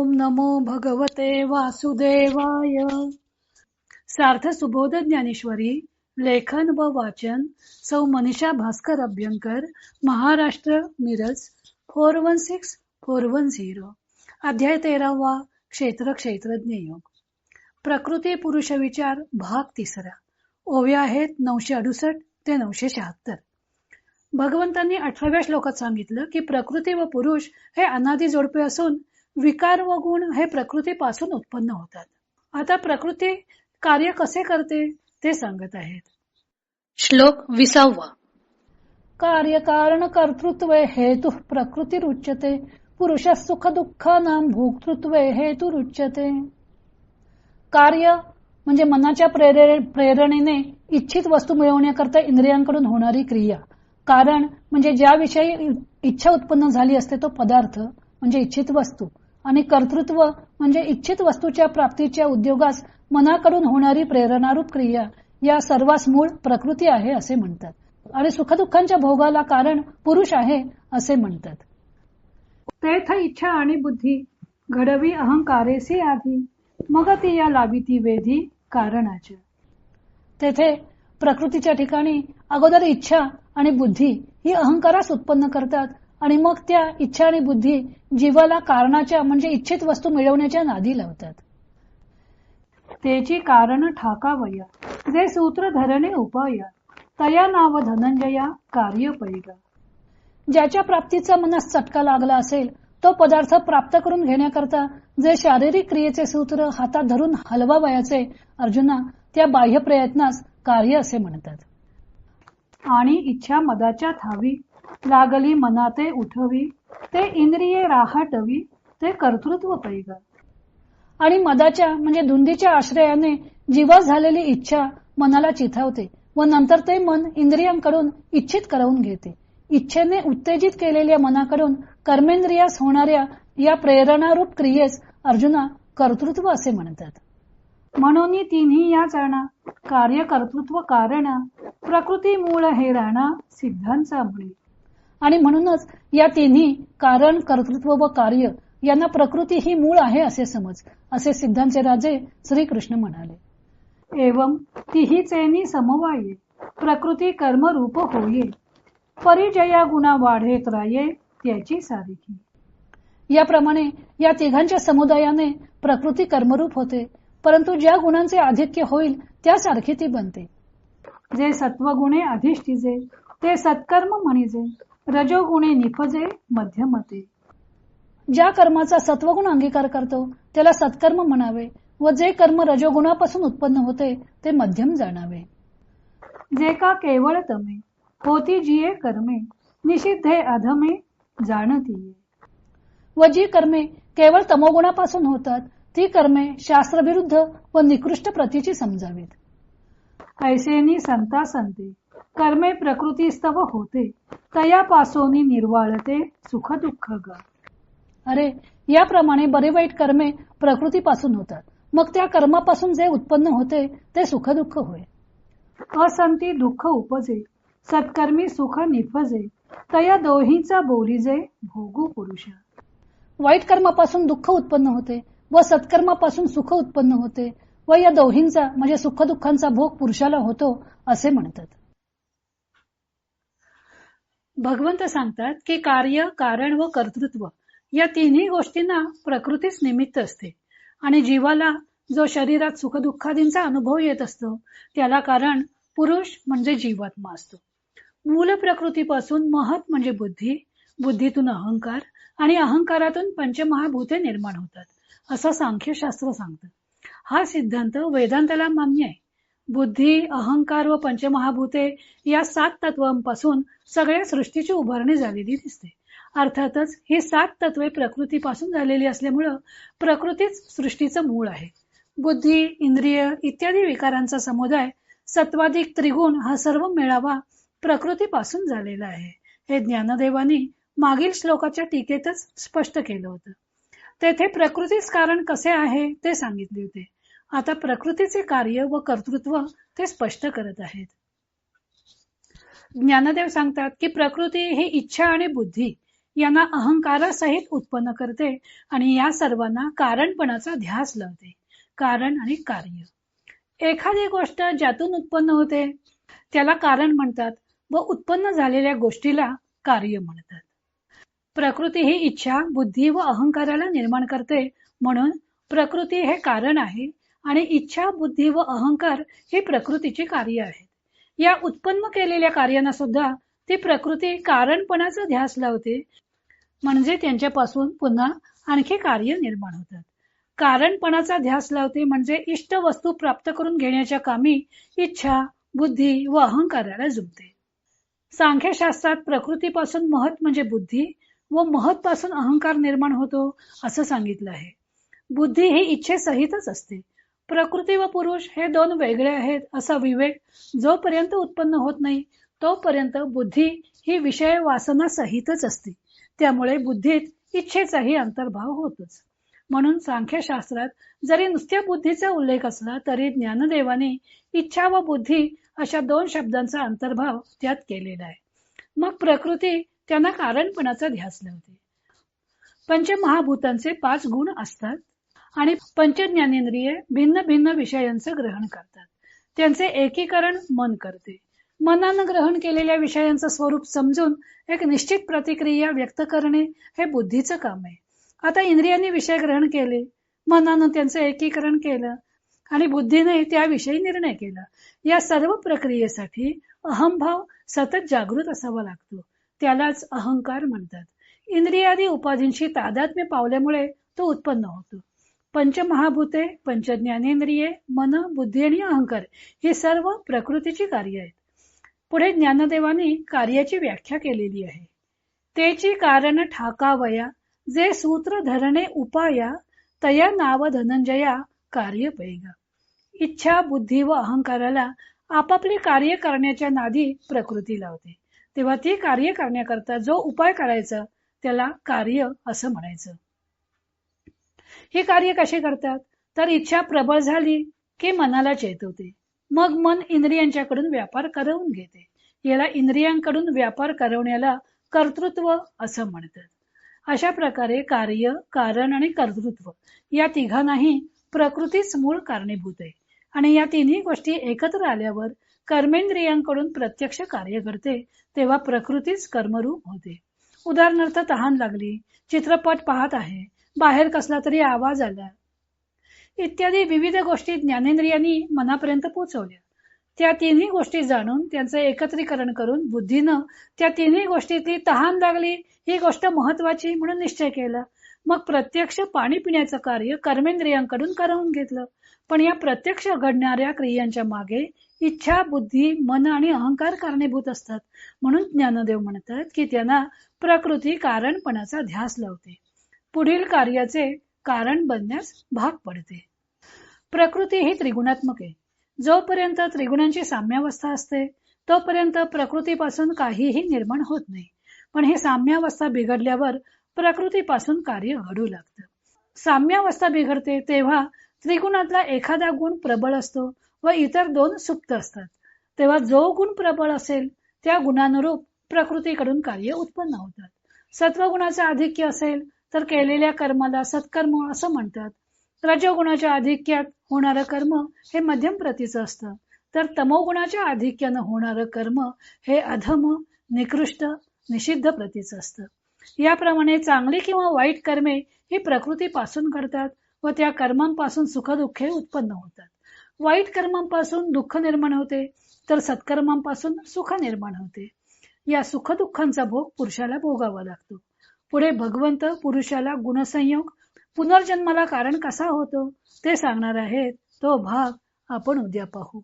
ओम नमो भगवते वासुदेवाय. सार्थ सुबोध ज्ञानेश्वरी. लेखन व वाचन सौ मनीषा भास्कर अभ्यंकर, महाराष्ट्र, मिरज 416410. अध्याय 13वा. क्षेत्र क्षेत्रज्ञ योग. प्रकृती पुरुष विचार भाग 3. ओव्या आहेत 968 ते 976. भगवंतांनी 18व्या श्लोकात सांगितलं की प्रकृती व पुरुष हे अनादी जोडपे असून विकार व गुण हे प्रकृतीपासून उत्पन्न होतात. आता प्रकृती कार्य कसे करते ते सांगत आहेत. श्लोक 20. कार्य कारण कर्तृत्व हेतु प्रकृती रुच्यते, पुरुष सुख दुःखानां भोक्तृत्व हेतु रुच्यते. कार्य म्हणजे मनाच्या प्रेरणेने इच्छित वस्तू मिळवण्याकरता इंद्रियांकडून होणारी क्रिया. कारण म्हणजे ज्याविषयी इच्छा उत्पन्न झाली असते तो पदार्थ म्हणजे इच्छित वस्तू. आणि कर्तृत्व म्हणजे इच्छित वस्तूच्या प्राप्तीच्या उद्योगास मनाकडून होणारी प्रेरणारूप क्रिया. या सर्वांस मूळ प्रकृती आहे असे म्हणतात. आणि सुखदुःखांच्या भोगाला कारण पुरुष आहे असे म्हणतात. तेथ इच्छा आणि बुद्धी घडवी अहंकारेसी आधी, मग ती या लाभिती वेधी कारणाच्या. तेथे प्रकृतीच्या ठिकाणी अगोदर इच्छा आणि बुद्धी ही अहंकारास उत्पन्न करतात आणि मग त्या इच्छा आणि बुद्धी जीवाला कारणाच्या म्हणजे इच्छित वस्तू मिळवण्याच्या नादी लावतात. त्याची कारण ठाकावया, जे सूत्र धरणे उपाय, तया नाव धनंजया कार्य पैगा. ज्याच्या प्राप्तीचा मनास चटका लागला असेल तो पदार्थ प्राप्त करून घेण्याकरता जे शारीरिक क्रियेचे सूत्र हातात धरून हलवावयाचे अर्जुना, त्या बाह्य प्रयत्नास कार्य असे म्हणतात. आणि इच्छा मदाच्या थावी, लागली मनाते उठवी, ते इंद्रिये राहटवी, ते कर्तृत्व पैगा. आणि मदाच्या म्हणजे धुंदीच्या आश्रयाने जीवास झालेली इच्छा मनाला चिथावते व नंतर ते मन इंद्रियांकडून इच्छित करवून घेते. इच्छेने उत्तेजित केलेल्या मनाकडून कर्मेंद्रियास होणाऱ्या या प्रेरणारूप क्रियेस अर्जुना कर्तृत्व असे म्हणतात. म्हणून तिन्ही या चरणा कार्य कर्तृत्व कारण, प्रकृती मूळ हे राणा सिद्धांचा म्हणे. आणि म्हणूनच या तिन्ही कारण कर्तृत्व व कार्य यांना प्रकृती ही मूळ आहे असे समज, असे सिद्धांचे राजे श्रीकृष्ण म्हणाले. एवं तिही चेनी समवाये, प्रकृती कर्म रूप होये, परिजया गुणा वाढेत राये, त्याची सारिखी. याप्रमाणे या तिघांच्या समुदायाने प्रकृती कर्मरूप होते, परंतु ज्या गुणांचे आधिक्य होईल त्यासारखी ती बनते. जे सत्वगुणे अधिष्ठिजे ते सत्कर्म म्हणिजे, रजोगुणे निपजे मध्यमते. ज्या कर्माचा सत्वगुण अंगीकार करतो त्याला सत्कर्म म्हणावे व जे कर्म रजोगुणापासून उत्पन्न होते ते मध्यम जाणावे. जे का केवळ तमे होती जिये कर्मे, निषिद्धे अधमे जाणतीये. व जी कर्मे केवळ तमोगुणापासून होतात ती कर्मे शास्त्रविरुद्ध व निकृष्ट प्रतीची समजावीत. ऐसेनी संता संते कर्मे प्रकृतीस्तव होते, तयापासोनी निर्वाळते सुख दुःख गा. अरे याप्रमाणे बरे वाईट कर्मे प्रकृतीपासून होतात, मग त्या कर्मापासून जे उत्पन्न होते ते सुख दुःख होय. असंती दुःख उपजे, सत्कर्मी सुख निफजे, तया दोहीचा बोलीजे भोगू पुरुषा. वाईट कर्मापासून दुःख उत्पन्न होते व सत्कर्मापासून सुख उत्पन्न होते व या दोहींचा म्हणजे सुख दुःखांचा भोग पुरुषाला होतो असे म्हणतात. भगवंत सांगतात की कार्य कारण व कर्तृत्व या तिन्ही गोष्टींना प्रकृतीच निमित्त असते आणि जीवाला जो शरीरात सुख दुःखादींचा अनुभव येत असतो त्याला कारण पुरुष म्हणजे जीवात्मा असतो. मूल प्रकृतीपासून महत म्हणजे बुद्धी, बुद्धीतून अहंकार आणि अहंकारातून पंचमहाभूते निर्माण होतात असं सांख्यशास्त्र सांगतं. हा सिद्धांत वेदांताला मान्य आहे. बुद्धी, अहंकार व पंचमहाभूते या 7 तत्वांपासून सगळ्या सृष्टीची उभारणी झालेली दिसते. अर्थातच ही 7 तत्वे प्रकृतीपासून झालेली असल्यामुळं प्रकृतीच सृष्टीचं मूळ आहे. बुद्धी, इंद्रिय इत्यादी विकारांचा समुदाय सत्वाधिक त्रिगुण हा सर्व मेळावा प्रकृतीपासून झालेला आहे. हे ज्ञानदेवानी मागील श्लोकाच्या टीकेतच स्पष्ट केलं होतं. तेथे प्रकृतीच कारण कसे आहे ते सांगितले होते. आता प्रकृतीचे कार्य व कर्तृत्व ते स्पष्ट करत आहेत. ज्ञानदेव सांगतात की प्रकृती ही इच्छा आणि बुद्धी यांना अहंकारासहित उत्पन्न करते आणि या सर्वांना कारणपणाचा ध्यास लावते. कारण आणि कार्य. एखादी गोष्ट ज्यातून उत्पन्न होते त्याला कारण म्हणतात व उत्पन्न झालेल्या गोष्टीला कार्य म्हणतात. प्रकृती ही इच्छा, बुद्धी व अहंकाराला निर्माण करते, म्हणून प्रकृती हे कारण आहे आणि इच्छा, बुद्धी व अहंकार ही प्रकृतीची कार्य आहेत. या उत्पन्न केलेल्या कार्यांना सुद्धा ती प्रकृती कारणपणाचा ध्यास लावते, म्हणजे त्यांच्यापासून पुन्हा आणखी कार्य निर्माण होतात. कारणपणाचा ध्यास लावते म्हणजे इष्ट वस्तू प्राप्त करून घेण्याच्या कामी इच्छा, बुद्धी व अहंकाराला जुंपते. सांख्यशास्त्रात प्रकृतीपासून महत म्हणजे बुद्धी व महत पासून अहंकार निर्माण होतो असं सांगितलं आहे. बुद्धी ही इच्छेसहितच असते. प्रकृती व पुरुष हे दोन वेगळे आहेत असा विवेक जोपर्यंत उत्पन्न होत नाही तोपर्यंत बुद्धी ही विषय वासना सहितच असते. त्यामुळे बुद्धीत इच्छेचाही अंतर्भाव होतोच. म्हणून सांख्यशास्त्रात जरी नुसत्या बुद्धीचा उल्लेख असला तरी ज्ञानदेवाने इच्छा व बुद्धी अशा दोन शब्दांचा अंतर्भाव त्यात केलेला आहे. मग प्रकृती त्यांना कारणपणाचा ध्यास लावते. पंचमहाभूतांचे 5 गुण असतात आणि पंचज्ञानेंद्रिये भिन्न भिन्न विषयांचं ग्रहण करतात. त्यांचे एकीकरण मन करते. मनानं ग्रहण केलेल्या विषयांचं स्वरूप समजून एक निश्चित प्रतिक्रिया व्यक्त करणे हे बुद्धीचं काम आहे. आता इंद्रियांनी विषय ग्रहण केले, मनानं त्यांचं एकीकरण केलं आणि बुद्धीने त्याविषयी निर्णय केला. या सर्व प्रक्रियेसाठी अहंभाव सतत जागृत असावा लागतो. त्यालाच अहंकार म्हणतात. इंद्रियादी उपाधींशी तादात्म्य पावल्यामुळे तो उत्पन्न होतो. पंचमहाभूते, पंचज्ञानेंद्रिये, मन, बुद्धी आणि अहंकार ही सर्व प्रकृतीची कार्य आहेत. पुढे ज्ञानदेवाने कार्याची व्याख्या केलेली आहे. तेची कारण ठाकावया, जे सूत्र धरणे उपाया, तया नाव धनंजया कार्य पैगा. इच्छा, बुद्धी व अहंकाराला आपापली कार्य करण्याच्या नादी प्रकृती लावते. तेव्हा ती कार्य करण्याकरता जो उपाय करायचा त्याला कार्य असं म्हणायचं. ही कार्य कशी करतात तर इच्छा प्रबळ झाली की मनाला चेतवते. मग मन इंद्रियांच्याकडून व्यापार करवून घेते. याला इंद्रियांकडून व्यापार करवण्याला कर्तृत्व असं म्हणतात. अशा प्रकारे कार्य, कारण आणि कर्तृत्व या तिघांनाही प्रकृतीच मूळ कारणीभूत आहे आणि या तिन्ही गोष्टी एकत्र आल्यावर कर्मेंद्रियांकडून प्रत्यक्ष कार्य करते. तेव्हा प्रकृतीच कर्मरूप होते. उदाहरणार्थ तहान लागली, चित्रपट पाहत आहे, बाहेर कसला तरी आवाज आला इत्यादी विविध गोष्टी ज्ञानेंद्रियांनी मनापर्यंत पोहोचवल्या. त्या तिन्ही गोष्टी जाणून त्यांचं एकत्रीकरण करून बुद्धीनं त्या तिन्ही गोष्टीतली तहान लागली ही गोष्ट महत्वाची म्हणून निश्चय केला. मग प्रत्यक्ष पाणी पिण्याचं कार्य कर्मेंद्रियांकडून करवून घेतलं. पण या प्रत्यक्ष घडणाऱ्या क्रियांच्या मागे इच्छा, बुद्धी, मन आणि अहंकार कारणीभूत असतात. म्हणून ज्ञानदेव म्हणतात की त्यांना प्रकृती कारणपणाचा ध्यास लावते. पुढील कार्याचे कारण बनण्यास भाग पडते. प्रकृती ही त्रिगुणात्मक आहे. जोपर्यंत त्रिगुणांची साम्यावस्था असते तोपर्यंत प्रकृतीपासून काहीही निर्माण होत नाही. पण ही साम्यावस्था बिघडल्यावर प्रकृतीपासून कार्य घडू लागतं. साम्यावस्था बिघडते तेव्हा त्रिगुणातला एखादा गुण प्रबळ असतो व इतर 2 सुप्त असतात. तेव्हा जो गुण प्रबळ असेल त्या गुणानुरूप प्रकृतीकडून कार्य उत्पन्न होतात. सत्वगुणाचं आधिक्य असेल तर केलेल्या कर्माला सत्कर्म असं म्हणतात. रजोगुणाच्या आधिक्यात होणारं कर्म हे मध्यम प्रतीचं असतं, तर तमोगुणाच्या आधिक्यानं होणारं कर्म हे अधम, निकृष्ट, निषिद्ध प्रतीचं असतं. याप्रमाणे चांगली किंवा वाईट कर्मे ही प्रकृतीपासून घडतात व त्या कर्मांपासून सुखदुःखे उत्पन्न होतात. वाईट कर्मांपासून दुःख निर्माण होते तर सत्कर्मांपासून सुख निर्माण होते. या सुखदुःखांचा भोग पुरुषाला भोगावा लागतो. पुढे भगवंत पुरुषाला गुणसंयोग, पुनर्जन्माला कारण कसा होतो ते सांगणार आहेत. तो भाग आपण उद्या पाहू.